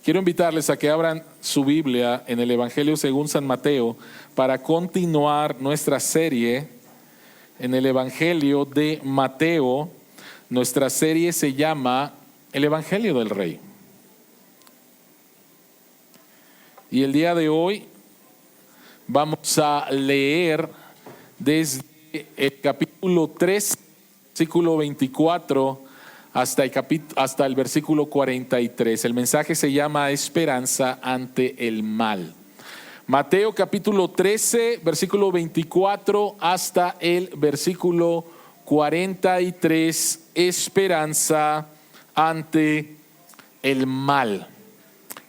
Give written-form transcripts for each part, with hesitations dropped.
Quiero invitarles a que abran su Biblia en el Evangelio según San Mateo para continuar nuestra serie en el Evangelio de Mateo. Nuestra serie se llama El Evangelio del Rey. Y el día de hoy vamos a leer desde el capítulo 3, versículo 24, hasta el versículo 43. El mensaje se llama Esperanza ante el mal. Mateo capítulo 13, versículo 24 hasta el versículo 43. Esperanza ante el mal.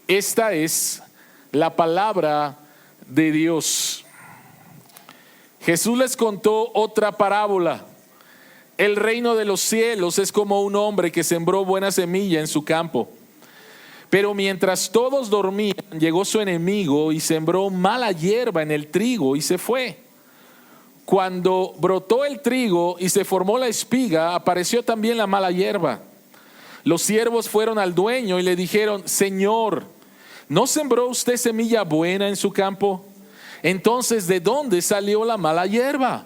Esta es la palabra de Dios. Jesús les contó otra parábola. El reino de los cielos es como un hombre que sembró buena semilla en su campo. Pero mientras todos dormían, llegó su enemigo y sembró mala hierba en el trigo y se fue. Cuando brotó el trigo y se formó la espiga, apareció también la mala hierba. Los siervos fueron al dueño y le dijeron: Señor, ¿no sembró usted semilla buena en su campo? Entonces, ¿de dónde salió la mala hierba?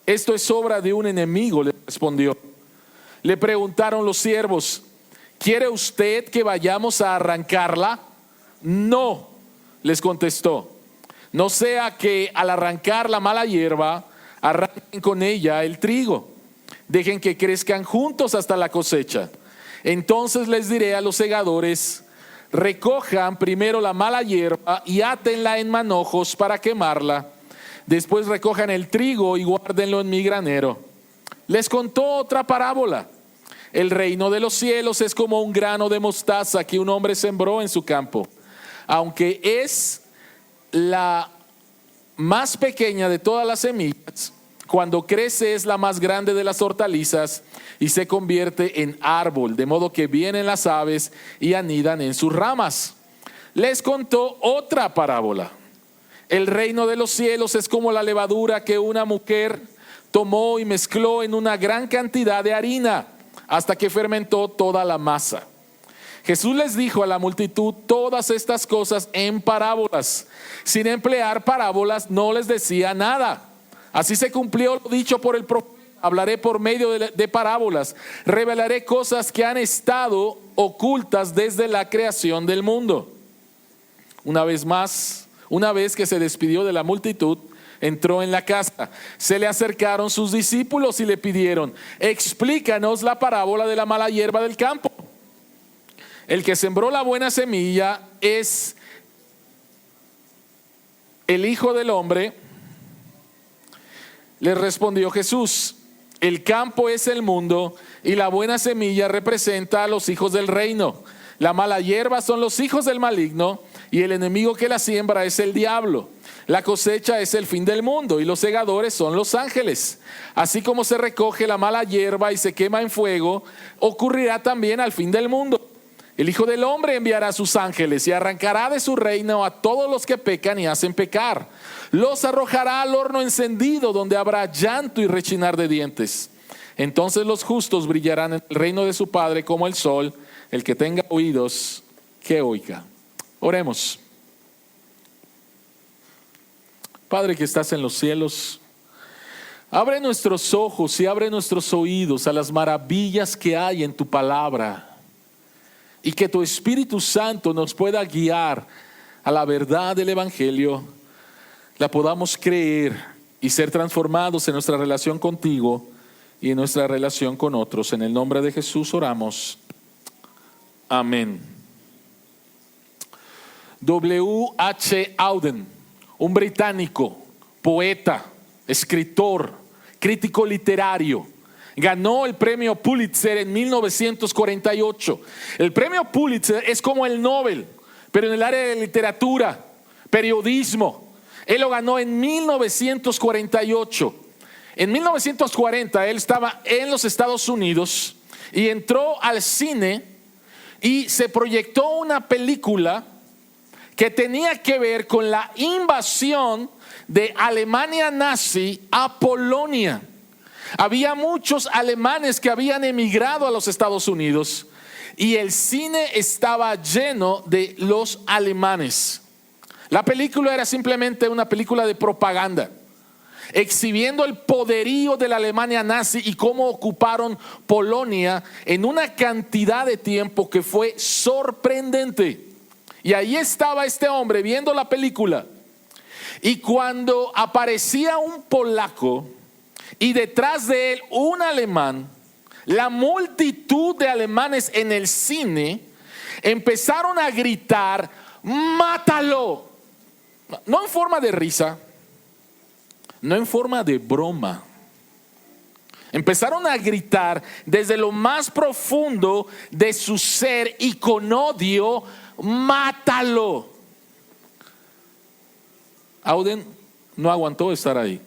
Esto es obra de un enemigo, le respondió. Le preguntaron los siervos: ¿quiere usted que vayamos a arrancarla? No, les contestó. No sea que al arrancar la mala hierba, arranquen con ella el trigo. Dejen que crezcan juntos hasta la cosecha. Entonces les diré a los segadores: recojan primero la mala hierba y átenla en manojos para quemarla. Después recojan el trigo y guárdenlo en mi granero. Les contó otra parábola. El reino de los cielos es como un grano de mostaza que un hombre sembró en su campo. Aunque es la más pequeña de todas las semillas, cuando crece es la más grande de las hortalizas y se convierte en árbol, de modo que vienen las aves y anidan en sus ramas. Les contó otra parábola. El reino de los cielos es como la levadura que una mujer tomó y mezcló en una gran cantidad de harina hasta que fermentó toda la masa. Jesús les dijo a la multitud todas estas cosas en parábolas. Sin emplear parábolas no les decía nada. Así se cumplió lo dicho por el profeta: hablaré por medio de parábolas, revelaré cosas que han estado ocultas desde la creación del mundo. Una vez que se despidió de la multitud, entró en la casa. Se le acercaron sus discípulos y le pidieron: explícanos la parábola de la mala hierba del campo. El que sembró la buena semilla es el Hijo del Hombre. Le respondió Jesús: el campo es el mundo y la buena semilla representa a los hijos del reino. La mala hierba son los hijos del maligno y el enemigo que la siembra es el diablo. La cosecha es el fin del mundo y los segadores son los ángeles. Así como se recoge la mala hierba y se quema en fuego, ocurrirá también al fin del mundo. El Hijo del Hombre enviará a sus ángeles y arrancará de su reino a todos los que pecan y hacen pecar. Los arrojará al horno encendido, donde habrá llanto y rechinar de dientes. Entonces los justos brillarán en el reino de su Padre como el sol. El que tenga oídos, que oiga. Oremos. Padre que estás en los cielos, abre nuestros ojos y abre nuestros oídos a las maravillas que hay en tu palabra. Y que tu Espíritu Santo nos pueda guiar a la verdad del Evangelio, la podamos creer y ser transformados en nuestra relación contigo y en nuestra relación con otros. En el nombre de Jesús oramos. Amén. W.H. Auden, un británico, poeta, escritor, crítico literario, ganó el premio Pulitzer en 1948. El premio Pulitzer es como el Nobel, pero en el área de literatura, periodismo. Él lo ganó en 1948. En 1940 él estaba en los Estados Unidos y entró al cine y se proyectó una película que tenía que ver con la invasión de Alemania nazi a Polonia. Había muchos alemanes que habían emigrado a los Estados Unidos y el cine estaba lleno de los alemanes. La película era simplemente una película de propaganda, exhibiendo el poderío de la Alemania nazi y cómo ocuparon Polonia en una cantidad de tiempo que fue sorprendente. Y ahí estaba este hombre viendo la película, y cuando aparecía un polaco y detrás de él un alemán, la multitud de alemanes en el cine empezaron a gritar: ¡mátalo! No en forma de risa, no en forma de broma. Empezaron a gritar desde lo más profundo de su ser y con odio: ¡mátalo! Auden no aguantó estar ahí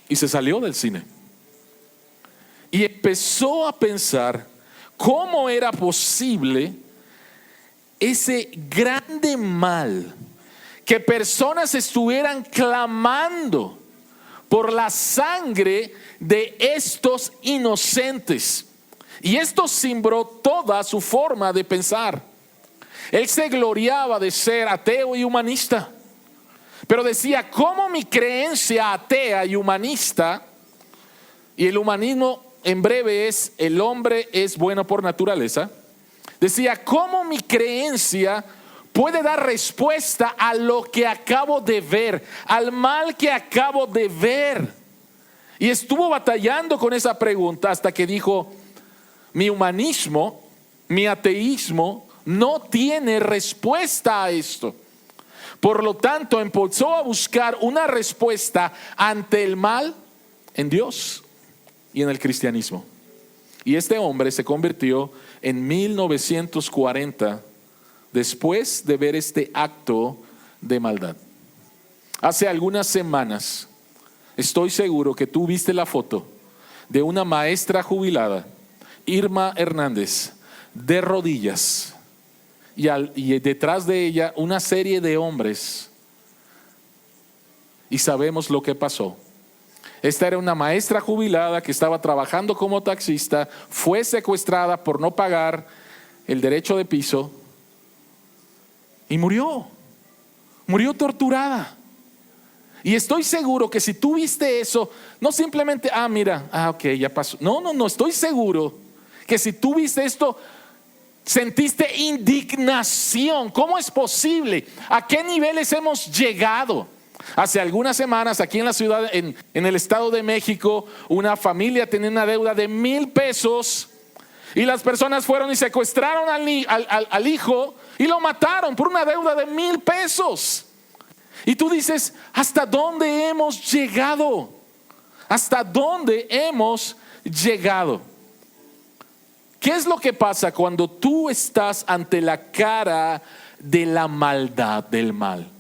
y se salió del cine. Y empezó a pensar cómo era posible ese grande mal, que personas estuvieran clamando por la sangre de estos inocentes. Y esto cimbró toda su forma de pensar. Él se gloriaba de ser ateo y humanista, pero decía: ¿cómo mi creencia atea y humanista, y el humanismo en breve es el hombre es bueno por naturaleza, decía, cómo mi creencia puede dar respuesta a lo que acabo de ver, al mal que acabo de ver? Y estuvo batallando con esa pregunta hasta que dijo: mi humanismo, mi ateísmo no tiene respuesta a esto. Por lo tanto, empezó a buscar una respuesta ante el mal en Dios y en el cristianismo. Y este hombre se convirtió en 1940 después de ver este acto de maldad. Hace algunas semanas, estoy seguro que tú viste la foto de una maestra jubilada, Irma Hernández, de rodillas, y detrás de ella una serie de hombres. Y sabemos lo que pasó. Esta era una maestra jubilada que estaba trabajando como taxista, fue secuestrada por no pagar el derecho de piso y murió torturada. Y estoy seguro que si tú viste eso, no simplemente, ok, ya pasó. No, estoy seguro que si tú viste esto, sentiste indignación. ¿Cómo es posible? ¿A qué niveles hemos llegado? Hace algunas semanas aquí en la ciudad, en el Estado de México, una familia tenía una deuda de 1,000 pesos y las personas fueron y secuestraron al hijo y lo mataron por una deuda de 1,000 pesos. Y tú dices: ¿hasta dónde hemos llegado? ¿Hasta dónde hemos llegado? ¿Qué es lo que pasa cuando tú estás ante la cara de la maldad, del mal?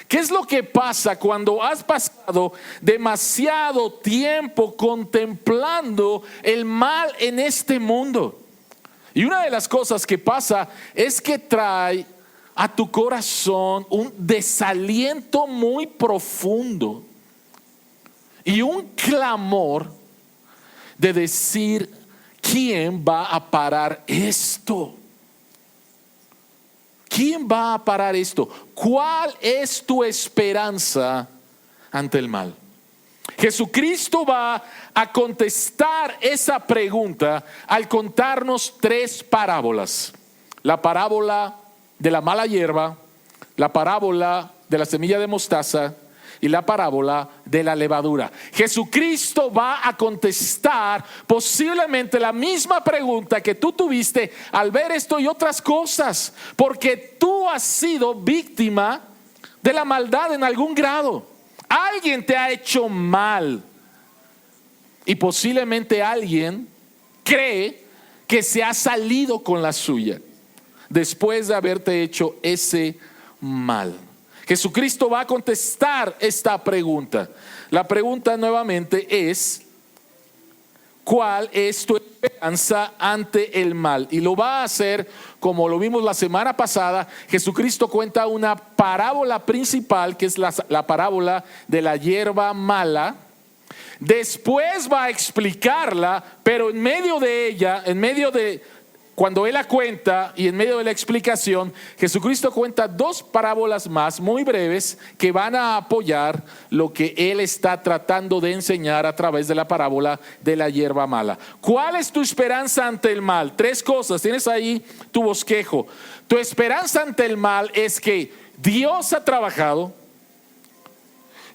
¿Qué es lo que pasa cuando has pasado demasiado tiempo contemplando el mal en este mundo? Y una de las cosas que pasa es que trae a tu corazón un desaliento muy profundo y un clamor de decir: ¿quién va a parar esto? ¿Quién va a parar esto? ¿Cuál es tu esperanza ante el mal? Jesucristo va a contestar esa pregunta al contarnos 3 parábolas: la parábola de la mala hierba, la parábola de la semilla de mostaza y la parábola de la levadura. Jesucristo va a contestar posiblemente la misma pregunta que tú tuviste al ver esto y otras cosas, porque tú has sido víctima de la maldad en algún grado. Alguien te ha hecho mal y posiblemente alguien cree que se ha salido con la suya después de haberte hecho ese mal. Jesucristo va a contestar esta pregunta. La pregunta nuevamente es: ¿cuál es tu esperanza ante el mal? Y lo va a hacer como lo vimos la semana pasada. Jesucristo cuenta una parábola principal, que es la parábola de la hierba mala. Después va a explicarla, pero en medio de ella, cuando Él la cuenta y en medio de la explicación, Jesucristo cuenta dos parábolas más muy breves que van a apoyar lo que Él está tratando de enseñar a través de la parábola de la hierba mala. ¿Cuál es tu esperanza ante el mal? Tres cosas, tienes ahí tu bosquejo. Tu esperanza ante el mal es que Dios ha trabajado,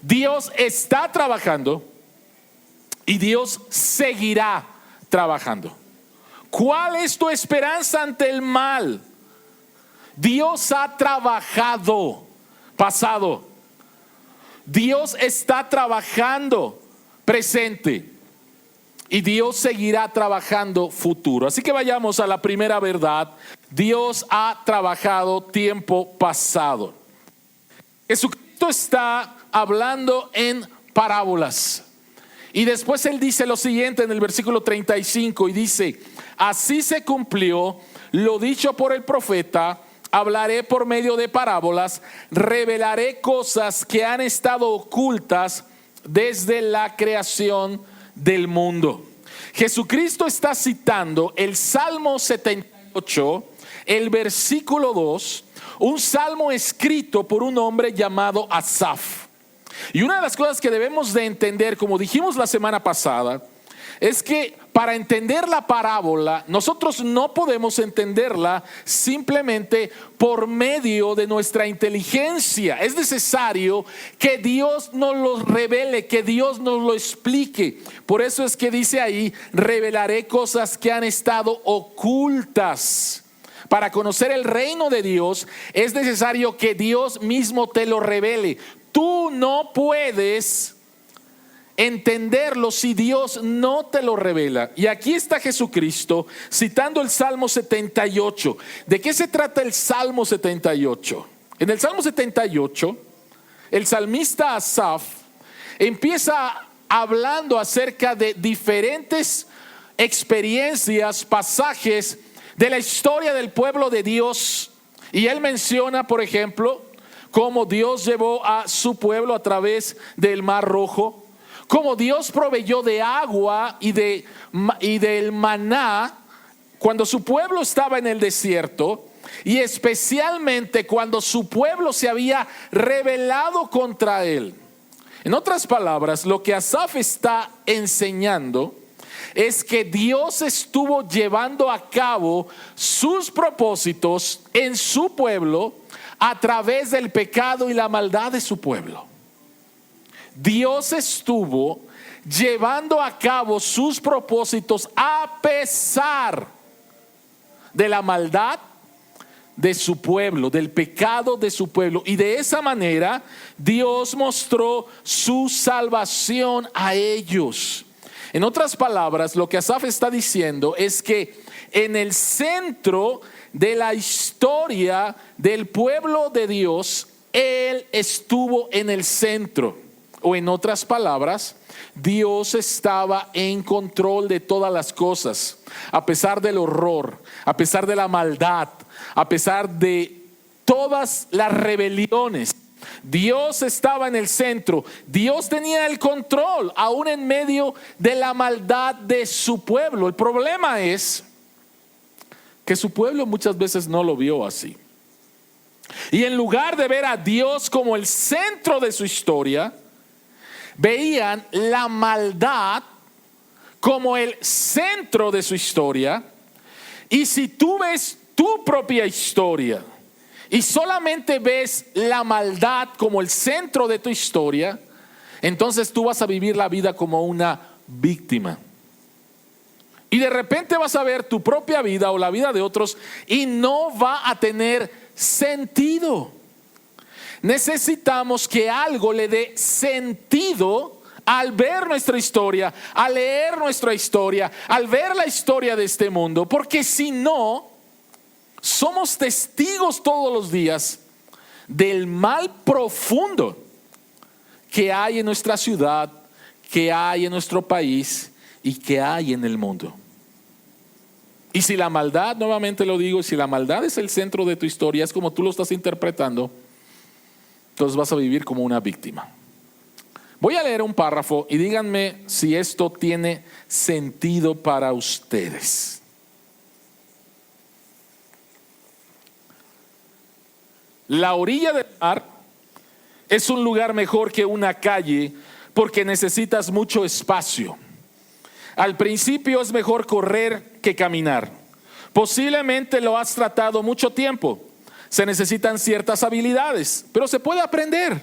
Dios está trabajando y Dios seguirá trabajando. ¿Cuál es tu esperanza ante el mal? Dios ha trabajado, pasado. Dios está trabajando, presente. Y Dios seguirá trabajando, futuro. Así que vayamos a la primera verdad. Dios ha trabajado, tiempo pasado. Jesucristo está hablando en parábolas. Y después Él dice lo siguiente en el versículo 35 y dice: así se cumplió lo dicho por el profeta, hablaré por medio de parábolas, revelaré cosas que han estado ocultas desde la creación del mundo. Jesucristo está citando el Salmo 78, el versículo 2, un salmo escrito por un hombre llamado Asaf. Y una de las cosas que debemos de entender, como dijimos la semana pasada, es que para entender la parábola, nosotros no podemos entenderla simplemente por medio de nuestra inteligencia. Es necesario que Dios nos lo revele, que Dios nos lo explique. Por eso es que dice ahí: revelaré cosas que han estado ocultas. Para conocer el reino de Dios es necesario que Dios mismo te lo revele. Tú no puedes entenderlo si Dios no te lo revela. Y aquí está Jesucristo citando el Salmo 78. ¿De qué se trata el Salmo 78? En el Salmo 78, el salmista Asaf empieza hablando acerca de diferentes experiencias, pasajes de la historia del pueblo de Dios. Y él menciona, por ejemplo, cómo Dios llevó a su pueblo a través del Mar Rojo, cómo Dios proveyó de agua y del maná cuando su pueblo estaba en el desierto, y especialmente cuando su pueblo se había rebelado contra él. En otras palabras, lo que Asaf está enseñando es que Dios estuvo llevando a cabo sus propósitos en su pueblo a través del pecado y la maldad de su pueblo. Dios estuvo llevando a cabo sus propósitos a pesar de la maldad de su pueblo, del pecado de su pueblo. Y de esa manera Dios mostró su salvación a ellos. En otras palabras, lo que Asaf está diciendo es que en el centro de la historia del pueblo de Dios, Él estuvo en el centro. O en otras palabras, Dios estaba en control de todas las cosas, a pesar del horror, a pesar de la maldad, a pesar de todas las rebeliones. Dios estaba en el centro. Dios tenía el control aún en medio de la maldad de su pueblo. El problema es que su pueblo muchas veces no lo vio así. Y en lugar de ver a Dios como el centro de su historia, veían la maldad como el centro de su historia. Y si tú ves tu propia historia y solamente ves la maldad como el centro de tu historia, entonces tú vas a vivir la vida como una víctima. Y de repente vas a ver tu propia vida o la vida de otros y no va a tener sentido. Necesitamos que algo le dé sentido al ver nuestra historia, al leer nuestra historia, al ver la historia de este mundo, porque si no, somos testigos todos los días del mal profundo que hay en nuestra ciudad, que hay en nuestro país y que hay en el mundo. Y si la maldad, nuevamente lo digo, si la maldad es el centro de tu historia, es como tú lo estás interpretando, entonces vas a vivir como una víctima. Voy a leer un párrafo y díganme si esto tiene sentido para ustedes. La orilla del mar es un lugar mejor que una calle porque necesitas mucho espacio. Al principio es mejor correr que caminar. Posiblemente lo has tratado mucho tiempo. Se necesitan ciertas habilidades, pero se puede aprender.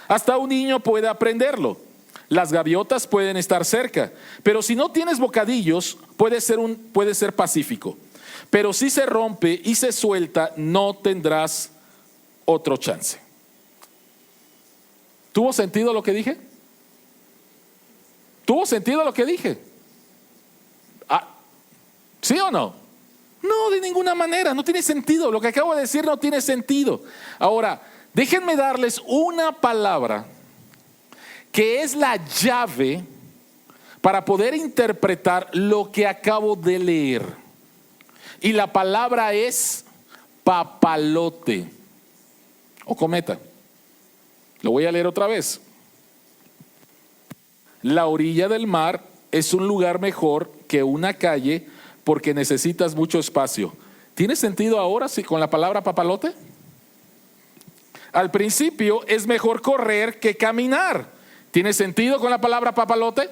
Hasta un niño puede aprenderlo. Las gaviotas pueden estar cerca, pero si no tienes bocadillos, puede ser pacífico. Pero si se rompe y se suelta, no tendrás otro chance. ¿Tuvo sentido lo que dije? ¿Tuvo sentido lo que dije? ¿Sí o no? No, de ninguna manera, no tiene sentido. Lo que acabo de decir no tiene sentido. Ahora, déjenme darles una palabra que es la llave para poder interpretar lo que acabo de leer. Y la palabra es papalote o cometa. Lo voy a leer otra vez. La orilla del mar es un lugar mejor que una calle porque necesitas mucho espacio. ¿Tiene sentido ahora si con la palabra papalote? Al principio es mejor correr que caminar. ¿Tiene sentido con la palabra papalote?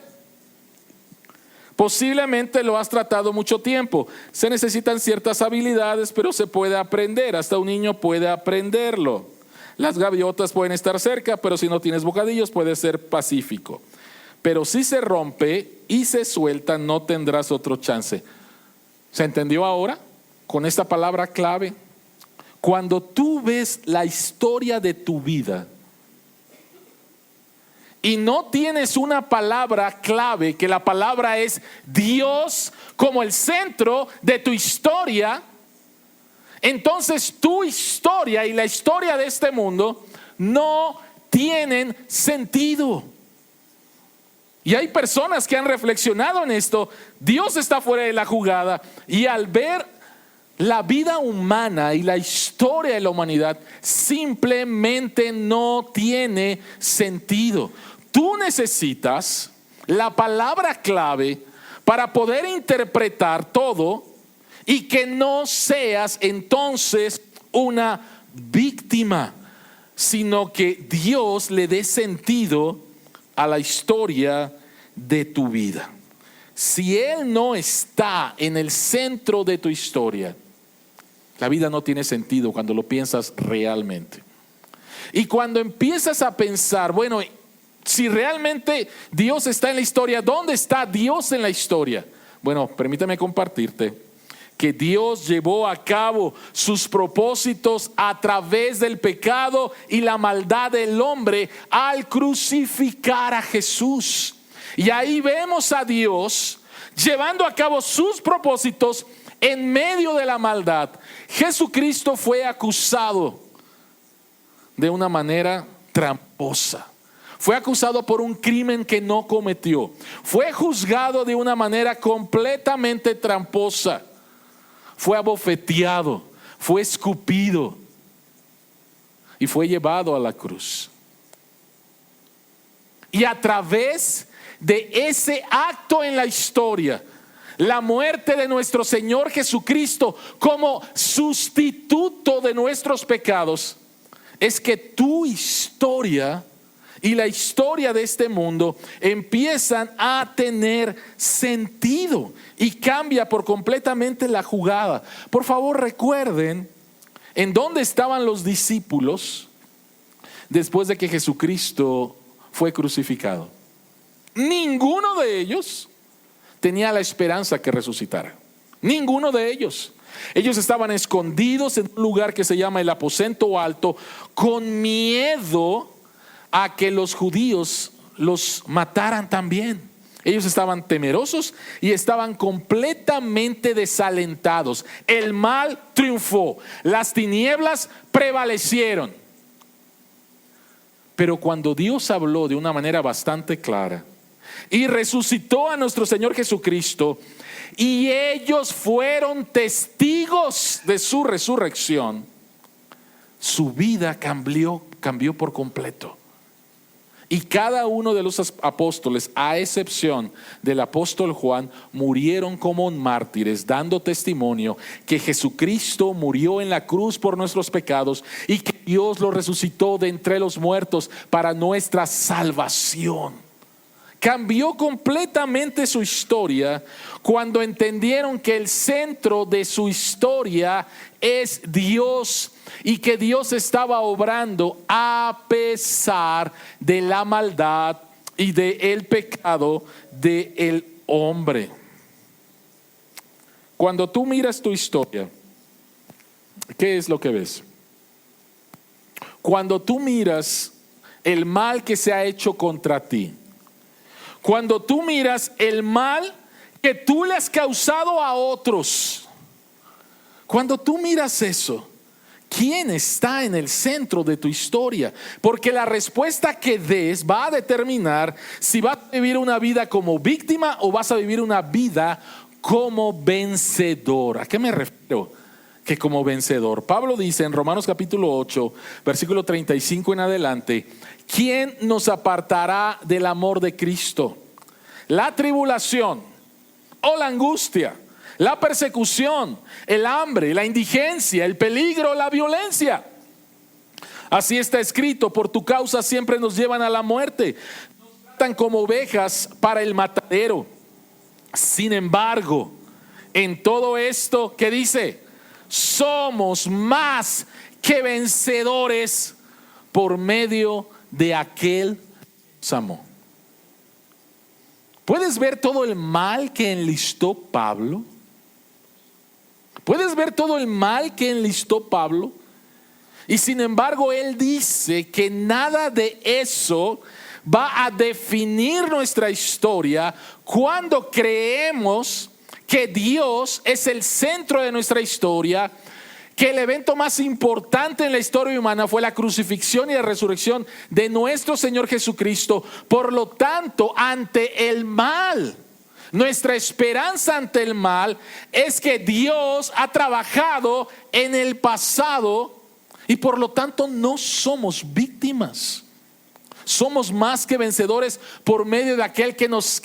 Posiblemente lo has tratado mucho tiempo. Se necesitan ciertas habilidades, pero se puede aprender. Hasta un niño puede aprenderlo. Las gaviotas pueden estar cerca, pero si no tienes bocadillos puede ser pacífico. Pero si se rompe y se suelta, no tendrás otro chance. ¿Se entendió ahora? Con esta palabra clave. Cuando tú ves la historia de tu vida y no tienes una palabra clave, que la palabra es Dios como el centro de tu historia, entonces tu historia y la historia de este mundo no tienen sentido. Y hay personas que han reflexionado en esto. Dios está fuera de la jugada, y al ver la vida humana y la historia de la humanidad, simplemente no tiene sentido. Tú necesitas la palabra clave para poder interpretar todo y que no seas entonces una víctima, sino que Dios le dé sentido a la historia de tu vida. Si Él no está en el centro de tu historia, la vida no tiene sentido cuando lo piensas realmente. Y cuando empiezas a pensar, bueno, si realmente Dios está en la historia, ¿dónde está Dios en la historia? Bueno, permítame compartirte que Dios llevó a cabo sus propósitos a través del pecado y la maldad del hombre al crucificar a Jesús. Y ahí vemos a Dios llevando a cabo sus propósitos en medio de la maldad. Jesucristo fue acusado de una manera tramposa. Fue acusado por un crimen que no cometió. Fue juzgado de una manera completamente tramposa. Fue abofeteado, fue escupido y fue llevado a la cruz. Y a través de ese acto en la historia, la muerte de nuestro Señor Jesucristo como sustituto de nuestros pecados, es que tu historia y la historia de este mundo empiezan a tener sentido y cambia por completamente la jugada. Por favor, recuerden en dónde estaban los discípulos después de que Jesucristo fue crucificado. Ninguno de ellos tenía la esperanza que resucitara. Ninguno de ellos. Ellos estaban escondidos en un lugar que se llama el aposento alto, con miedo a que los judíos los mataran también. Ellos estaban temerosos y estaban completamente desalentados. El mal triunfó, las tinieblas prevalecieron. Pero cuando Dios habló de una manera bastante clara y resucitó a nuestro Señor Jesucristo, y ellos fueron testigos de su resurrección, su vida cambió por completo. Y cada uno de los apóstoles, a excepción del apóstol Juan, murieron como mártires, dando testimonio que Jesucristo murió en la cruz por nuestros pecados y que Dios lo resucitó de entre los muertos para nuestra salvación. Cambió completamente su historia cuando entendieron que el centro de su historia es Dios y que Dios estaba obrando a pesar de la maldad y del pecado del hombre. Cuando tú miras tu historia, ¿qué es lo que ves? Cuando tú miras el mal que se ha hecho contra ti, cuando tú miras el mal que tú le has causado a otros, cuando tú miras eso, ¿quién está en el centro de tu historia? Porque la respuesta que des va a determinar si vas a vivir una vida como víctima o vas a vivir una vida como vencedor. ¿A qué me refiero? Que como vencedor. Pablo dice en Romanos capítulo 8, versículo 35 en adelante: ¿quién nos apartará del amor de Cristo? ¿La tribulación o la angustia, la persecución, el hambre, la indigencia, el peligro, la violencia? Así está escrito: por tu causa siempre nos llevan a la muerte, nos tratan como ovejas para el matadero. Sin embargo, en todo esto, ¿qué dice? Somos más que vencedores por medio de aquel que nos amó. ¿Puedes ver todo el mal que enlistó Pablo? ¿Puedes ver todo el mal que enlistó Pablo? Y sin embargo, él dice que nada de eso va a definir nuestra historia cuando creemos que Dios es el centro de nuestra historia, que el evento más importante en la historia humana fue la crucifixión y la resurrección de nuestro Señor Jesucristo. Por lo tanto, ante el mal, nuestra esperanza ante el mal es que Dios ha trabajado en el pasado y por lo tanto no somos víctimas. Somos más que vencedores por medio de aquel que nos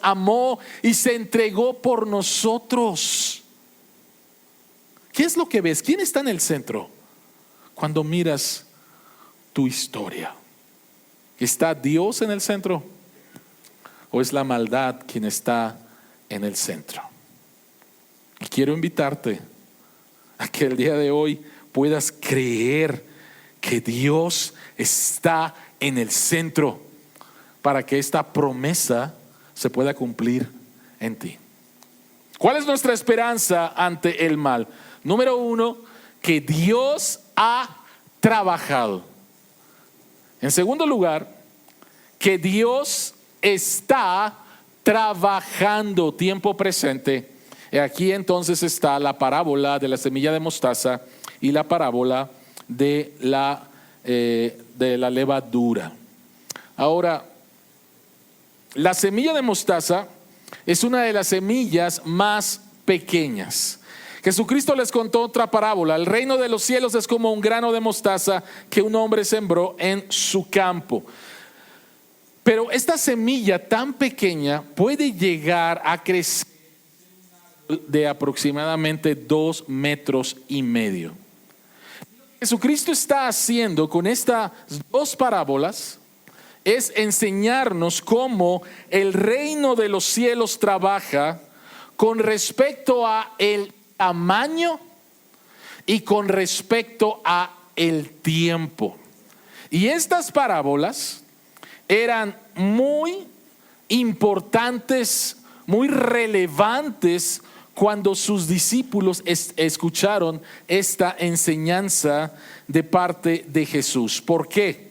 amó y se entregó por nosotros. ¿Qué es lo que ves? ¿Quién está en el centro cuando miras tu historia? ¿Está Dios en el centro o es la maldad quien está en el centro? Y quiero invitarte a que el día de hoy puedas creer que Dios está en el centro para que esta promesa se pueda cumplir en ti. ¿Cuál es nuestra esperanza ante el mal? Número uno, que Dios ha trabajado. En segundo lugar, que Dios está trabajando, tiempo presente. Y aquí entonces está la parábola de la semilla de mostaza y la parábola de la levadura. Ahora, la semilla de mostaza es una de las semillas más pequeñas. Jesucristo les contó otra parábola: el reino de los cielos es como un grano de mostaza que un hombre sembró en su campo. Pero esta semilla tan pequeña puede llegar a crecer de aproximadamente 2,5 metros. Jesucristo está haciendo con estas dos parábolas es enseñarnos cómo el reino de los cielos trabaja con respecto a el tamaño y con respecto a el tiempo. Y estas parábolas eran muy importantes, muy relevantes cuando sus discípulos escucharon esta enseñanza de parte de Jesús. ¿Por qué?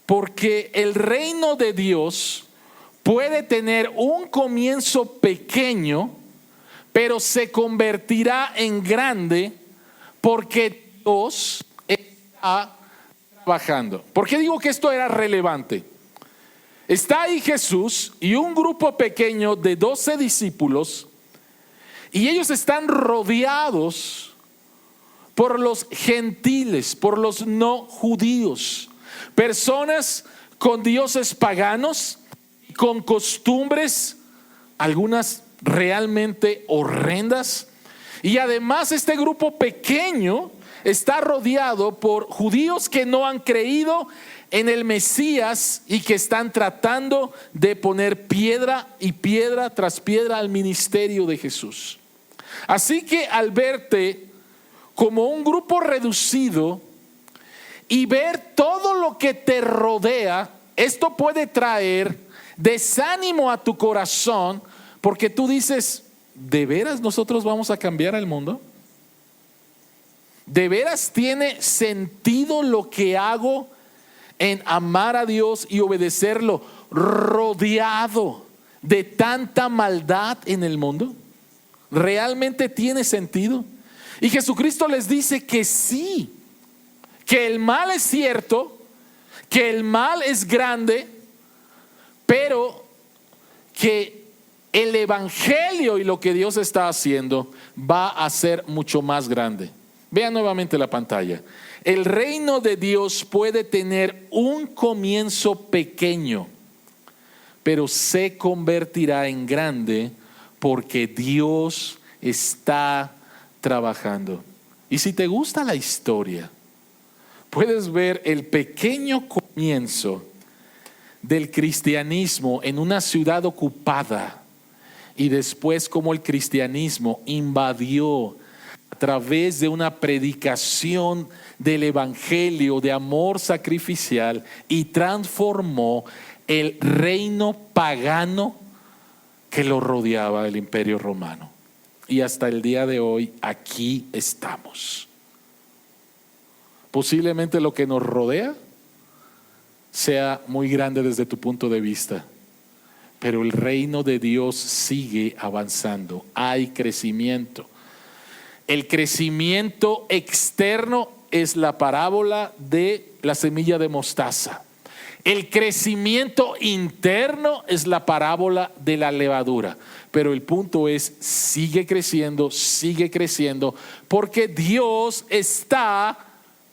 Porque el reino de Dios puede tener un comienzo pequeño, pero se convertirá en grande porque Dios está trabajando. ¿Por qué digo que esto era relevante? Está ahí Jesús y un grupo pequeño de 12 discípulos, y ellos están rodeados por los gentiles, por los no judíos, personas con dioses paganos, con costumbres, algunas realmente horrendas. Y además este grupo pequeño está rodeado por judíos que no han creído en el Mesías y que están tratando de poner piedra y piedra tras piedra al ministerio de Jesús. Así que al verte como un grupo reducido y ver todo lo que te rodea, esto puede traer desánimo a tu corazón, porque tú dices: ¿de veras nosotros vamos a cambiar el mundo? ¿De veras tiene sentido lo que hago en amar a Dios y obedecerlo, rodeado de tanta maldad en el mundo? ¿Realmente tiene sentido? Y Jesucristo les dice que sí, que el mal es cierto, que el mal es grande, pero que el evangelio y lo que Dios está haciendo va a ser mucho más grande. Vean nuevamente la pantalla. El reino de Dios puede tener un comienzo pequeño, pero se convertirá en grande porque Dios está trabajando. Y si te gusta la historia, puedes ver el pequeño comienzo del cristianismo en una ciudad ocupada, y después cómo el cristianismo invadió a través de una predicación del evangelio de amor sacrificial y transformó el reino pagano que lo rodeaba, el imperio romano. Y hasta el día de hoy aquí estamos. Posiblemente lo que nos rodea sea muy grande desde tu punto de vista, pero el reino de Dios sigue avanzando. Hay crecimiento. El crecimiento externo es la parábola de la semilla de mostaza. El crecimiento interno es la parábola de la levadura. Pero el punto es: sigue creciendo, porque Dios está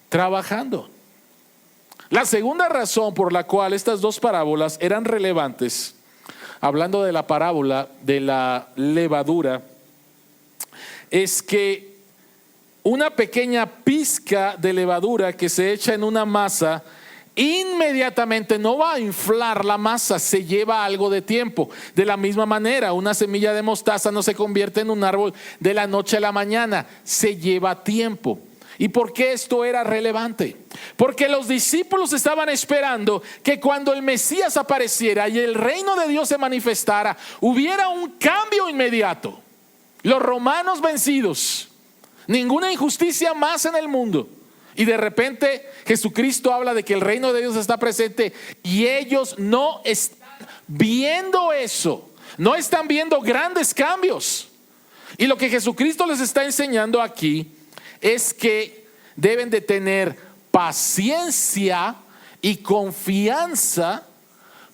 trabajando. La segunda razón por la cual estas dos parábolas eran relevantes, hablando de la parábola de la levadura, es que una pequeña pizca de levadura que se echa en una masa inmediatamente no va a inflar la masa, se lleva algo de tiempo. De la misma manera, una semilla de mostaza no se convierte en un árbol de la noche a la mañana, se lleva tiempo. ¿Y por qué esto era relevante? Porque los discípulos estaban esperando que cuando el Mesías apareciera y el reino de Dios se manifestara, hubiera un cambio inmediato. Los romanos vencidos, ninguna injusticia más en el mundo. Y de repente Jesucristo habla de que el reino de Dios está presente y ellos no están viendo eso, no están viendo grandes cambios. Y lo que Jesucristo les está enseñando aquí es que deben de tener paciencia y confianza,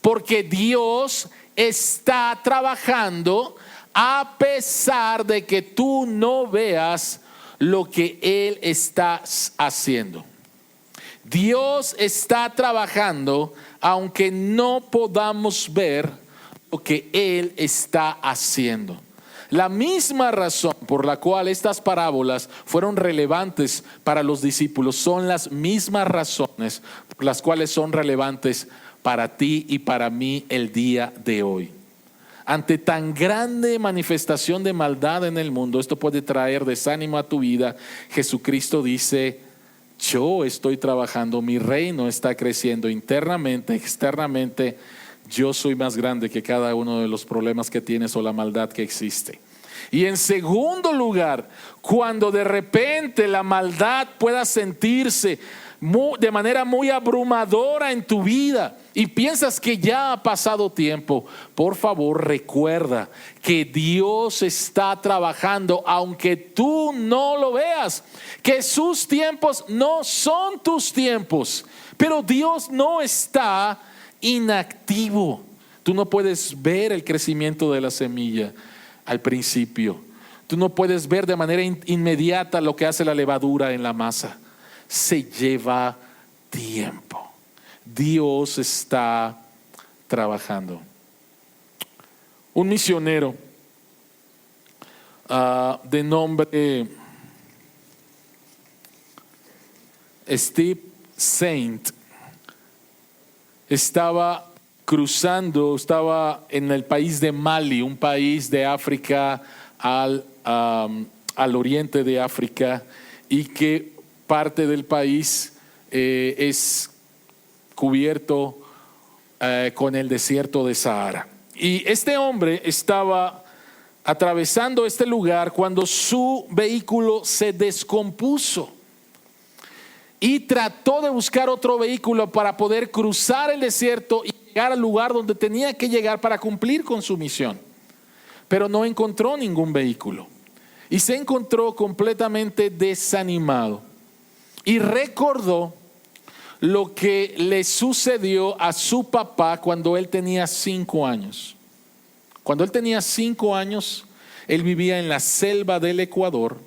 porque Dios está trabajando a pesar de que tú no veas lo que Él está haciendo. Dios está trabajando aunque no podamos ver lo que Él está haciendo. La misma razón por la cual estas parábolas fueron relevantes para los discípulos son las mismas razones por las cuales son relevantes para ti y para mí el día de hoy. Ante tan grande manifestación de maldad en el mundo, esto puede traer desánimo a tu vida. Jesucristo dice: yo estoy trabajando, mi reino está creciendo internamente, externamente. Yo soy más grande que cada uno de los problemas que tienes o la maldad que existe. Y en segundo lugar, cuando de repente la maldad pueda sentirse de manera muy abrumadora en tu vida y piensas que ya ha pasado tiempo, por favor recuerda que Dios está trabajando aunque tú no lo veas, que sus tiempos no son tus tiempos, pero Dios no está inactivo. Tú no puedes ver el crecimiento de la semilla al principio, tú no puedes ver de manera inmediata lo que hace la levadura en la masa. Se lleva tiempo. Dios está trabajando. Un misionero de nombre Steve Saint estaba en el país de Mali, un país de África al oriente de África, y que parte del país es cubierto con el desierto de Sahara. Y este hombre estaba atravesando este lugar cuando su vehículo se descompuso y trató de buscar otro vehículo para poder cruzar el desierto y llegar al lugar donde tenía que llegar para cumplir con su misión. Pero no encontró ningún vehículo y se encontró completamente desanimado y recordó lo que le sucedió a su papá cuando él tenía 5 años. Cuando él tenía 5 años, él vivía en la selva del Ecuador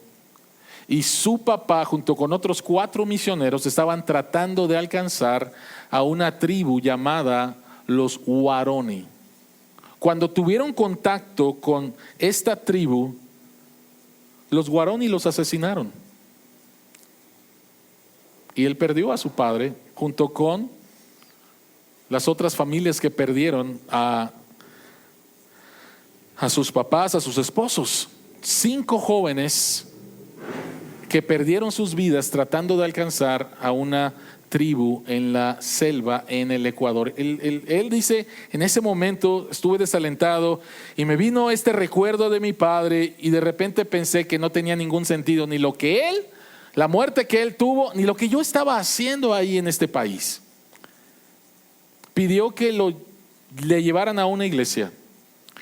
y su papá, junto con otros 4 misioneros, estaban tratando de alcanzar a una tribu llamada los Huaroni. Cuando tuvieron contacto con esta tribu, los Huaroni los asesinaron. Y él perdió a su padre junto con las otras familias que perdieron a sus papás, a sus esposos. 5 jóvenes que perdieron sus vidas tratando de alcanzar a una tribu en la selva en el Ecuador. Él dice, en ese momento estuve desalentado y me vino este recuerdo de mi padre y de repente pensé que no tenía ningún sentido ni lo que él, la muerte que él tuvo, ni lo que yo estaba haciendo ahí en este país. Pidió que le llevaran a una iglesia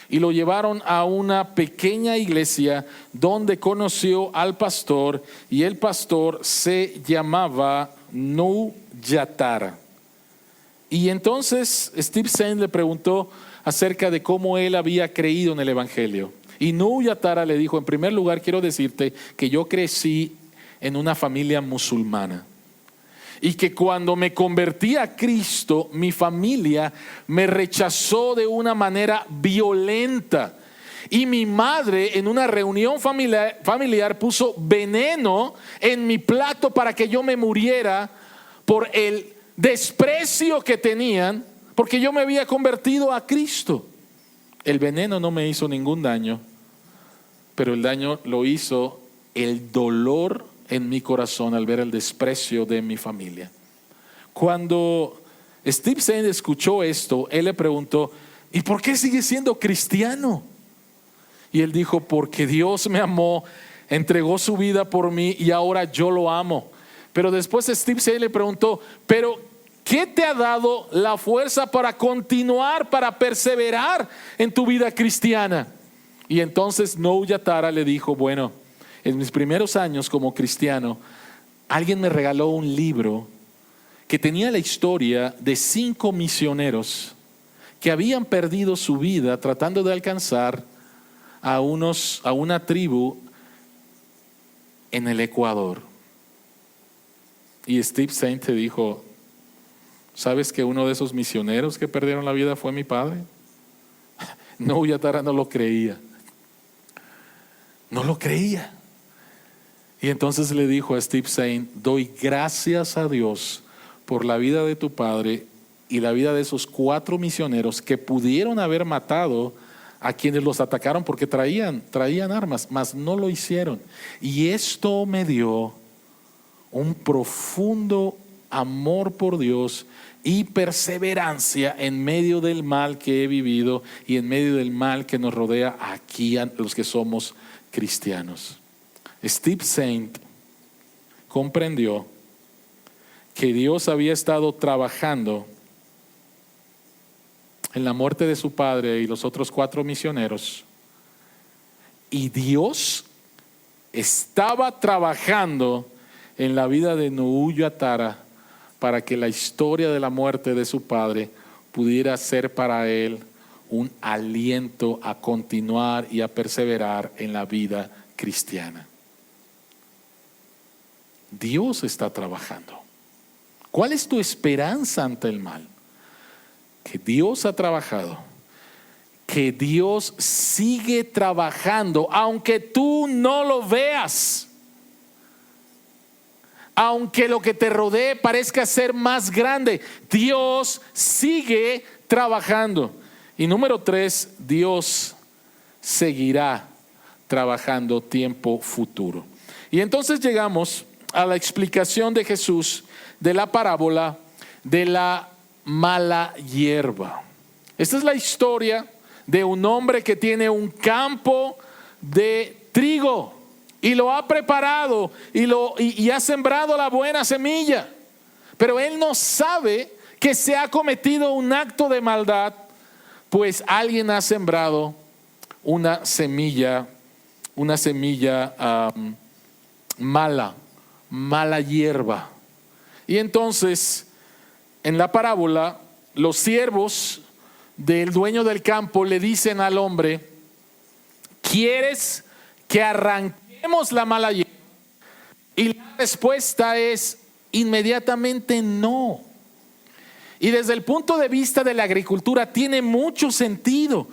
y lo llevaron a una pequeña iglesia donde conoció al pastor, y el pastor se llamaba Nou Yatara. Y entonces Steve Saint le preguntó acerca de cómo él había creído en el evangelio. Y Nou Yatara le dijo: en primer lugar, quiero decirte que yo crecí en una familia musulmana y que cuando me convertí a Cristo, mi familia me rechazó de una manera violenta. Y mi madre, en una reunión familiar, puso veneno en mi plato para que yo me muriera por el desprecio que tenían, porque yo me había convertido a Cristo. El veneno no me hizo ningún daño, pero el daño lo hizo el dolor en mi corazón al ver el desprecio de mi familia. Cuando Steve Saint escuchó esto, él le preguntó: ¿y por qué sigue siendo cristiano? Y él dijo: porque Dios me amó, entregó su vida por mí y ahora yo lo amo. Pero después Steve Saint le preguntó: ¿pero qué te ha dado la fuerza para continuar, para perseverar en tu vida cristiana? Y entonces Nou Yatara le dijo: bueno, en mis primeros años como cristiano, alguien me regaló un libro que tenía la historia de 5 misioneros que habían perdido su vida tratando de alcanzar a una tribu en el Ecuador. Y Steve Saint te dijo: ¿sabes que uno de esos misioneros que perdieron la vida fue mi padre? Nou Yatara no lo creía. No lo creía. Y entonces le dijo a Steve Saint: doy gracias a Dios por la vida de tu padre y la vida de esos 4 misioneros que pudieron haber matado a quienes los atacaron porque traían armas, mas no lo hicieron. Y esto me dio un profundo amor por Dios y perseverancia en medio del mal que he vivido y en medio del mal que nos rodea aquí a los que somos cristianos. Steve Saint comprendió que Dios había estado trabajando en la muerte de su padre y los otros 4 misioneros, y Dios estaba trabajando en la vida de Nou Yatara para que la historia de la muerte de su padre pudiera ser para él un aliento a continuar y a perseverar en la vida cristiana. Dios está trabajando. ¿Cuál es tu esperanza ante el mal? Que Dios ha trabajado, que Dios sigue trabajando, aunque tú no lo veas. Aunque lo que te rodee parezca ser más grande, Dios sigue trabajando. Y número 3, Dios seguirá trabajando tiempo futuro. Y entonces llegamos a la explicación de Jesús de la parábola de la mala hierba. Esta es la historia de un hombre que tiene un campo de trigo y lo ha preparado y ha sembrado la buena semilla, pero él no sabe que se ha cometido un acto de maldad, pues alguien ha sembrado una semilla mala hierba. Y entonces en la parábola los siervos del dueño del campo le dicen al hombre: ¿quieres que arranquemos la mala hierba? Y la respuesta es inmediatamente no. Y desde el punto de vista de la agricultura tiene mucho sentido,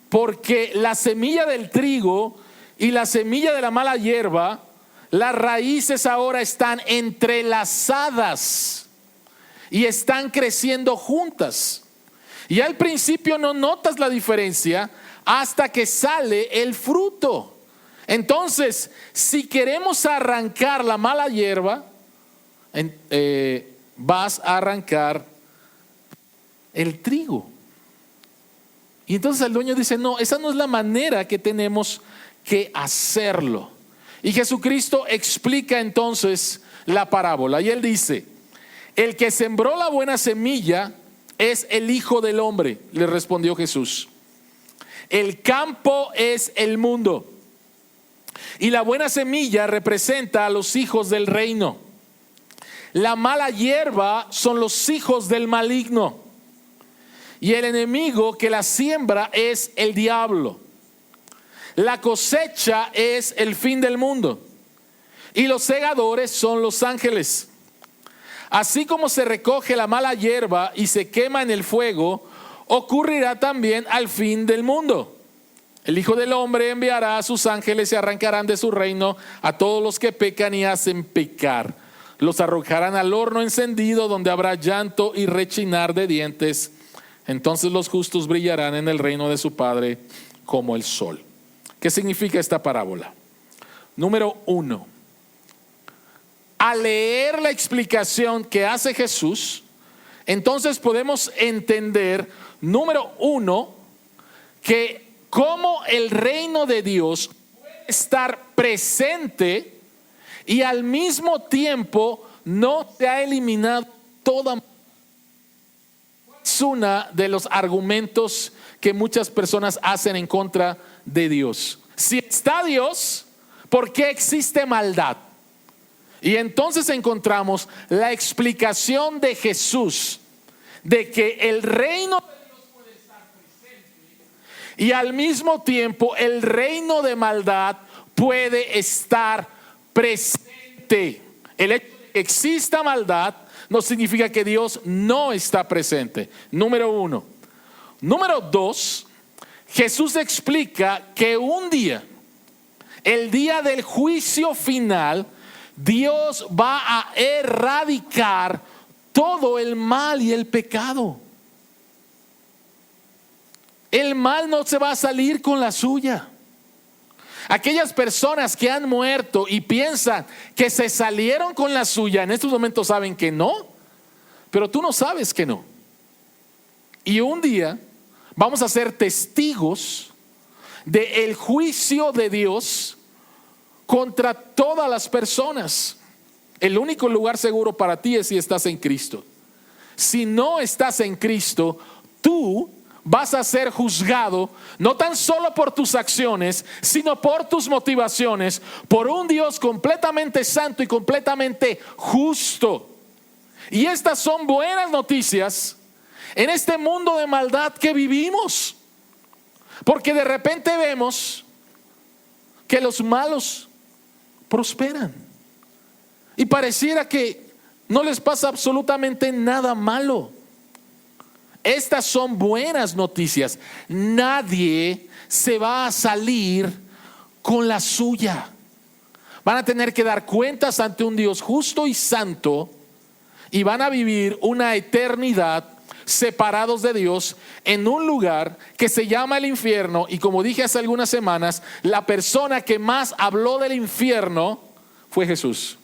porque la semilla del trigo y la semilla de la mala hierba, las raíces ahora están entrelazadas y están creciendo juntas. Y al principio no notas la diferencia hasta que sale el fruto. Entonces, si queremos arrancar la mala hierba, vas a arrancar el trigo. Y entonces el dueño dice: no, esa no es la manera que tenemos que hacerlo. Y Jesucristo explica entonces la parábola y él dice: el que sembró la buena semilla es el Hijo del Hombre, le respondió Jesús. El campo es el mundo y la buena semilla representa a los hijos del reino. La mala hierba son los hijos del maligno y el enemigo que la siembra es el diablo. La cosecha es el fin del mundo y los segadores son los ángeles. Así como se recoge la mala hierba y se quema en el fuego, ocurrirá también al fin del mundo. El Hijo del Hombre enviará a sus ángeles y arrancarán de su reino a todos los que pecan y hacen pecar. Los arrojarán al horno encendido, donde habrá llanto y rechinar de dientes. Entonces los justos brillarán en el reino de su Padre como el sol. ¿Qué significa esta parábola? Número 1. Al leer la explicación que hace Jesús, entonces podemos entender, número 1, que cómo el reino de Dios puede estar presente y al mismo tiempo no se ha eliminado toda. Es uno de los argumentos que muchas personas hacen en contra de Dios. Si está Dios, ¿por qué existe maldad? Y entonces encontramos la explicación de Jesús de que el reino de Dios puede estar presente y al mismo tiempo el reino de maldad puede estar presente. El hecho de que exista maldad no significa que Dios no está presente. Número 1. Número 2, Jesús explica que un día, el día del juicio final, Dios va a erradicar todo el mal y el pecado. El mal no se va a salir con la suya. Aquellas personas que han muerto y piensan que se salieron con la suya, en estos momentos saben que no, pero tú no sabes que no. Y un día vamos a ser testigos del juicio de Dios contra todas las personas. El único lugar seguro para ti es si estás en Cristo. Si no estás en Cristo, tú vas a ser juzgado no tan solo por tus acciones, sino por tus motivaciones, por un Dios completamente santo y completamente justo. Y estas son buenas noticias en este mundo de maldad que vivimos, porque de repente vemos que los malos prosperan y pareciera que no les pasa absolutamente nada malo. Estas son buenas noticias. Nadie se va a salir con la suya. Van a tener que dar cuentas ante un Dios justo y santo y van a vivir una eternidad separados de Dios en un lugar que se llama el infierno. Y como dije hace algunas semanas, la persona que más habló del infierno fue Jesús.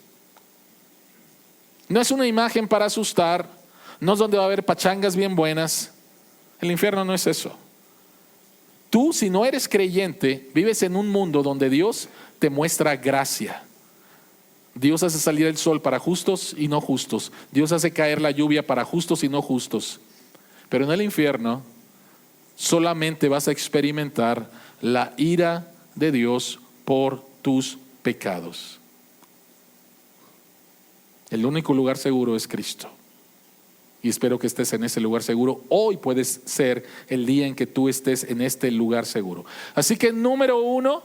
No es una imagen para asustar, no es donde va a haber pachangas bien buenas. El infierno no es eso. Tú, si no eres creyente, vives en un mundo donde Dios te muestra gracia. Dios hace salir el sol para justos y no justos. Dios hace caer la lluvia para justos y no justos. Pero en el infierno solamente vas a experimentar la ira de Dios por tus pecados. El único lugar seguro es Cristo. Y espero que estés en ese lugar seguro. Hoy puede ser el día en que tú estés en este lugar seguro. Así que número 1,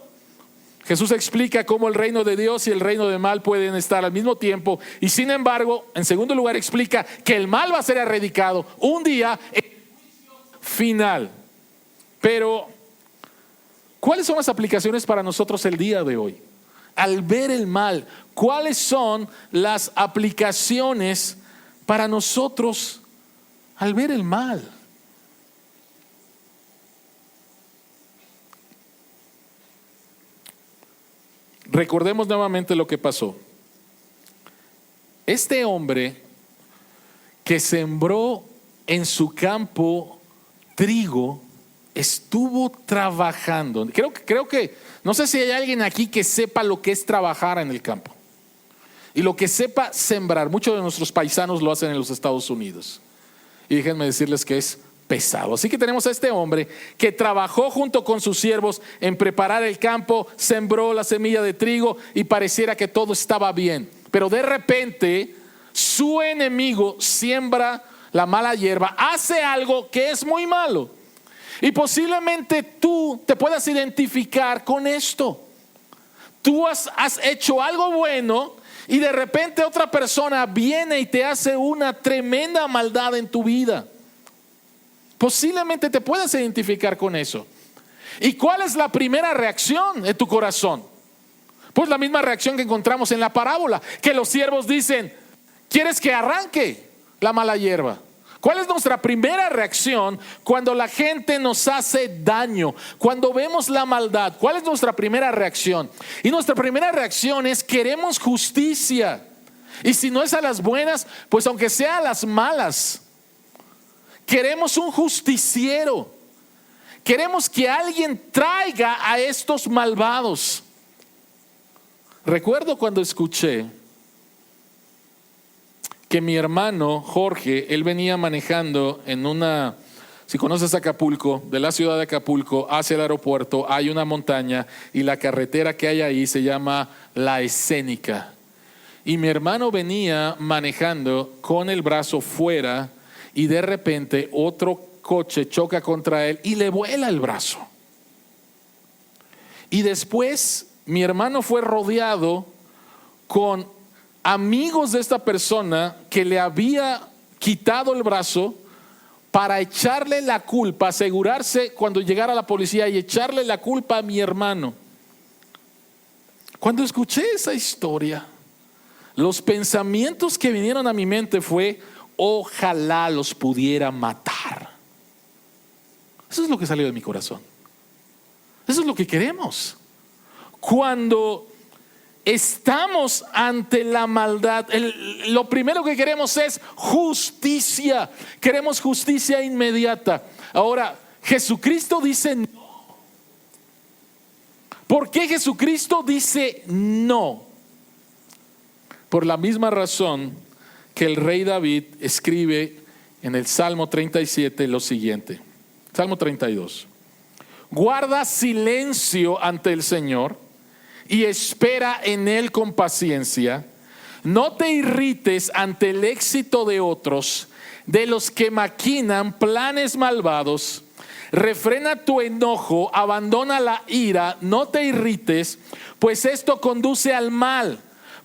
Jesús explica cómo el reino de Dios y el reino del mal pueden estar al mismo tiempo. Y sin embargo, en segundo lugar, explica que el mal va a ser erradicado un día en el juicio final. Pero, ¿cuáles son las aplicaciones para nosotros el día de hoy? Al ver el mal, ¿cuáles son las aplicaciones para nosotros al ver el mal? Recordemos nuevamente lo que pasó. Este hombre que sembró en su campo trigo estuvo trabajando. Creo que no sé si hay alguien aquí que sepa lo que es trabajar en el campo y lo que sepa sembrar. Muchos de nuestros paisanos lo hacen en los Estados Unidos y déjenme decirles que es pesado. Así que tenemos a este hombre que trabajó junto con sus siervos en preparar el campo, sembró la semilla de trigo y pareciera que todo estaba bien. Pero de repente su enemigo siembra la mala hierba, hace algo que es muy malo. Y posiblemente tú te puedas identificar con esto. Tú has hecho algo bueno y de repente otra persona viene y te hace una tremenda maldad en tu vida. Posiblemente te puedas identificar con eso. ¿Y cuál es la primera reacción de tu corazón? Pues la misma reacción que encontramos en la parábola, que los siervos dicen: ¿quieres que arranque la mala hierba? ¿Cuál es nuestra primera reacción cuando la gente nos hace daño? Cuando vemos la maldad, ¿cuál es nuestra primera reacción? Y nuestra primera reacción es: queremos justicia. Y si no es a las buenas, pues aunque sea a las malas. Queremos un justiciero. Queremos que alguien traiga a estos malvados. Recuerdo cuando escuché que mi hermano Jorge, él venía manejando en una, si conoces Acapulco, de la ciudad de Acapulco hacia el aeropuerto, hay una montaña y la carretera que hay ahí se llama La Escénica. Y mi hermano venía manejando con el brazo fuera y de repente otro coche choca contra él y le vuela el brazo. Y después mi hermano fue rodeado con amigos de esta persona que le había quitado el brazo para echarle la culpa, asegurarse cuando llegara la policía y echarle la culpa a mi hermano. Cuando escuché esa historia, los pensamientos que vinieron a mi mente fue: ojalá los pudiera matar. Eso es lo que salió de mi corazón. Eso es lo que queremos. Cuando estamos ante la maldad, lo primero que queremos es justicia. Queremos justicia inmediata. Ahora, Jesucristo dice no. ¿Por qué Jesucristo dice no? Por la misma razón que el rey David escribe en el Salmo 37 lo siguiente. Salmo 32. Guarda silencio ante el Señor y espera en Él con paciencia. No te irrites ante el éxito de otros, de los que maquinan planes malvados. Refrena tu enojo, abandona la ira, no te irrites, pues esto conduce al mal.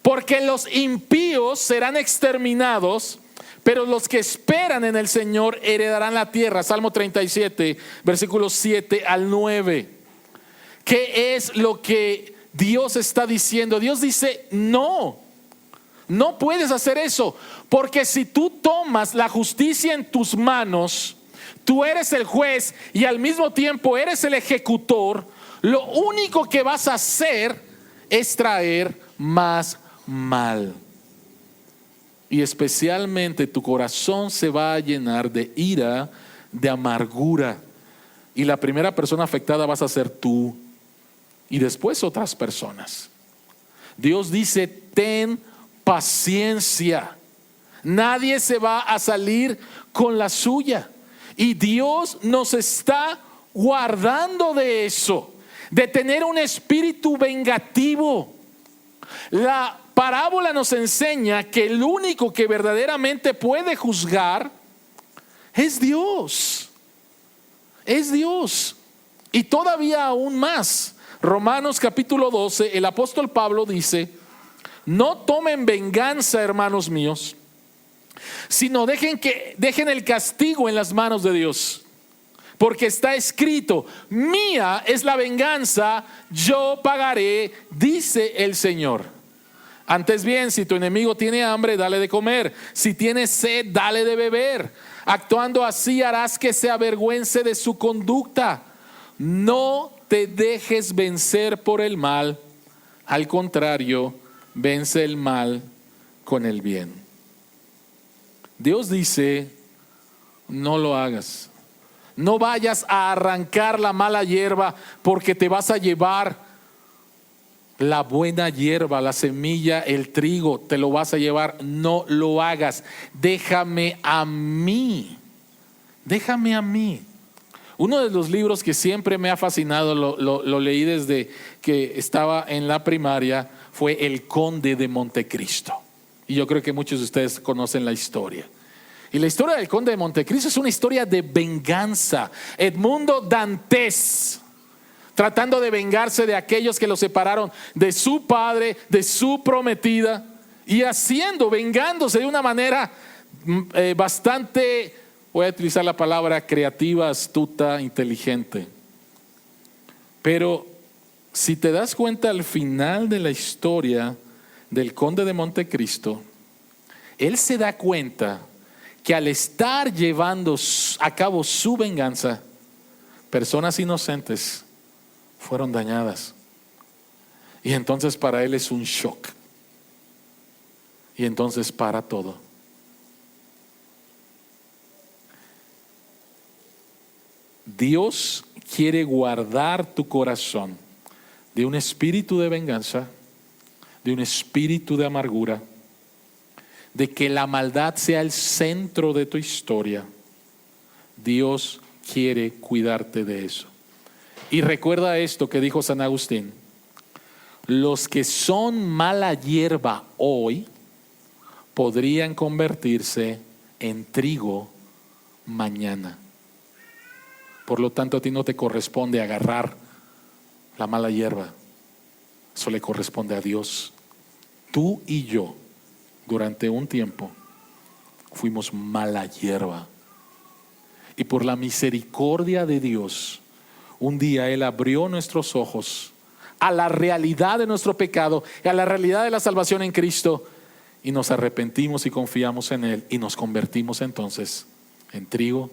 porque los impíos serán exterminados, pero los que esperan en el Señor heredarán la tierra. Salmo 37, versículos 7 al 9. ¿Qué es lo que Dios está diciendo? Dios dice, no puedes hacer eso, porque si tú tomas la justicia en tus manos, tú eres el juez y al mismo tiempo eres el ejecutor. Lo único que vas a hacer es traer más mal. Y especialmente tu corazón se va a llenar de ira, de amargura. Y la primera persona afectada vas a ser tú. Y después otras personas. Dios dice, ten paciencia. Nadie se va a salir con la suya. Y Dios nos está guardando de eso, de tener un espíritu vengativo. La parábola nos enseña que el único que verdaderamente puede juzgar es Dios. Es Dios. Y todavía aún más. Romanos capítulo 12, el apóstol Pablo dice, no tomen venganza, hermanos míos, sino dejen el castigo en las manos de Dios. Porque está escrito, mía es la venganza, yo pagaré, dice el Señor. Antes bien, si tu enemigo tiene hambre, dale de comer. Si tiene sed, dale de beber. Actuando así harás que se avergüence de su conducta. No te dejes vencer por el mal. Al contrario, vence el mal con el bien. Dios dice, no lo hagas. No vayas a arrancar la mala hierba, porque te vas a llevar la buena hierba, la semilla, el trigo, te lo vas a llevar. No lo hagas. Déjame a mí. Déjame a mí. Uno de los libros que siempre me ha fascinado, lo leí desde que estaba en la primaria, fue El Conde de Montecristo. Y yo creo que muchos de ustedes conocen la historia. Y la historia del Conde de Montecristo es una historia de venganza. Edmundo Dantes, tratando de vengarse de aquellos que lo separaron de su padre, de su prometida, y vengándose de una manera bastante, voy a utilizar la palabra creativa, astuta, inteligente. Pero si te das cuenta al final de la historia del Conde de Montecristo, él se da cuenta que al estar llevando a cabo su venganza, personas inocentes fueron dañadas. Y entonces para él es un shock. Y entonces para todo. Dios quiere guardar tu corazón de un espíritu de venganza, de un espíritu de amargura, de que la maldad sea el centro de tu historia. Dios quiere cuidarte de eso. Y recuerda esto que dijo San Agustín: los que son mala hierba hoy podrían convertirse en trigo mañana. Por lo tanto, a ti no te corresponde agarrar la mala hierba. Eso le corresponde a Dios. Tú y yo, durante un tiempo, fuimos mala hierba. Y por la misericordia de Dios, un día Él abrió nuestros ojos a la realidad de nuestro pecado y a la realidad de la salvación en Cristo, y nos arrepentimos y confiamos en Él, y nos convertimos entonces en trigo,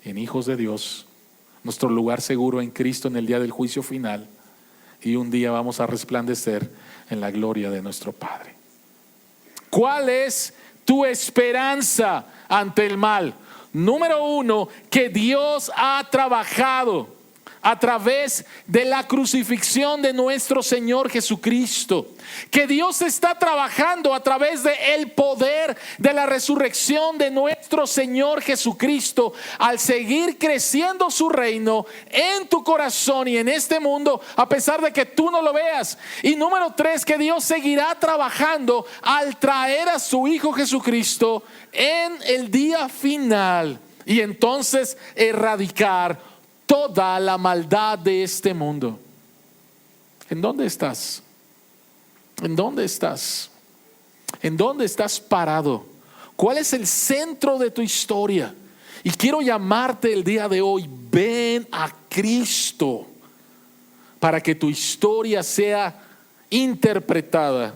en hijos de Dios, nuestro lugar seguro en Cristo en el día del juicio final, y un día vamos a resplandecer en la gloria de nuestro Padre. ¿Cuál es tu esperanza ante el mal? Número uno, que Dios ha trabajado a través de la crucifixión de nuestro Señor Jesucristo. Que Dios está trabajando a través del poder de la resurrección de nuestro Señor Jesucristo, al seguir creciendo su reino en tu corazón y en este mundo, a pesar de que tú no lo veas. Y número tres, que Dios seguirá trabajando al traer a su Hijo Jesucristo en el día final, y entonces erradicar toda la maldad de este mundo. ¿En dónde estás? ¿En dónde estás? ¿En dónde estás parado? ¿Cuál es el centro de tu historia? Y quiero llamarte el día de hoy, ven a Cristo, para que tu historia sea interpretada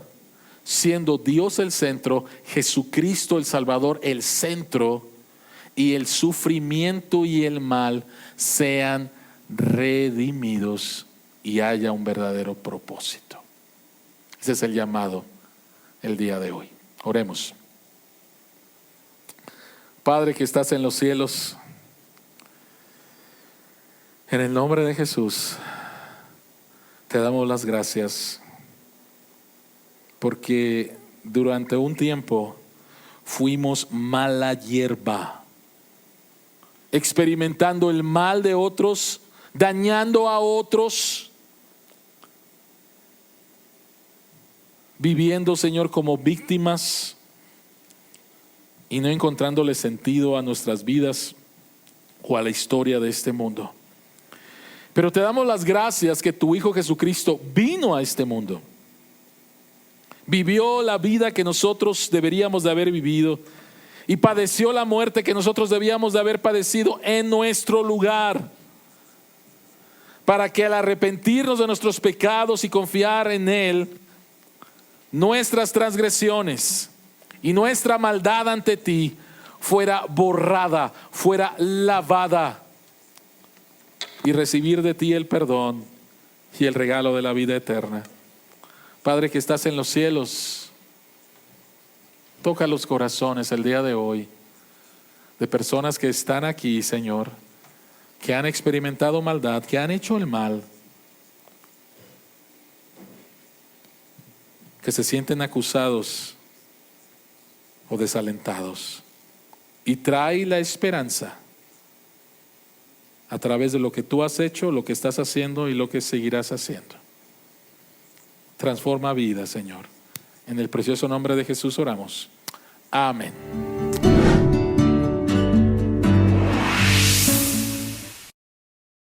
siendo Dios el centro, Jesucristo el Salvador el centro, y el sufrimiento y el mal sean redimidos y haya un verdadero propósito. Ese es el llamado el día de hoy. Oremos. Padre que estás en los cielos, en el nombre de Jesús, te damos las gracias porque durante un tiempo fuimos mala hierba, experimentando el mal de otros, dañando a otros, viviendo, Señor, como víctimas y no encontrándole sentido a nuestras vidas o a la historia de este mundo. Pero te damos las gracias que tu Hijo Jesucristo vino a este mundo, vivió la vida que nosotros deberíamos de haber vivido y padeció la muerte que nosotros debíamos de haber padecido en nuestro lugar, para que al arrepentirnos de nuestros pecados y confiar en Él, nuestras transgresiones y nuestra maldad ante ti fuera borrada, fuera lavada, y recibir de ti el perdón y el regalo de la vida eterna. Padre que estás en los cielos, toca los corazones el día de hoy de personas que están aquí, Señor, que han experimentado maldad, que han hecho el mal, que se sienten acusados o desalentados. Y trae la esperanza a través de lo que tú has hecho, lo que estás haciendo y lo que seguirás haciendo. Transforma vidas, Señor. En el precioso nombre de Jesús oramos. Amén.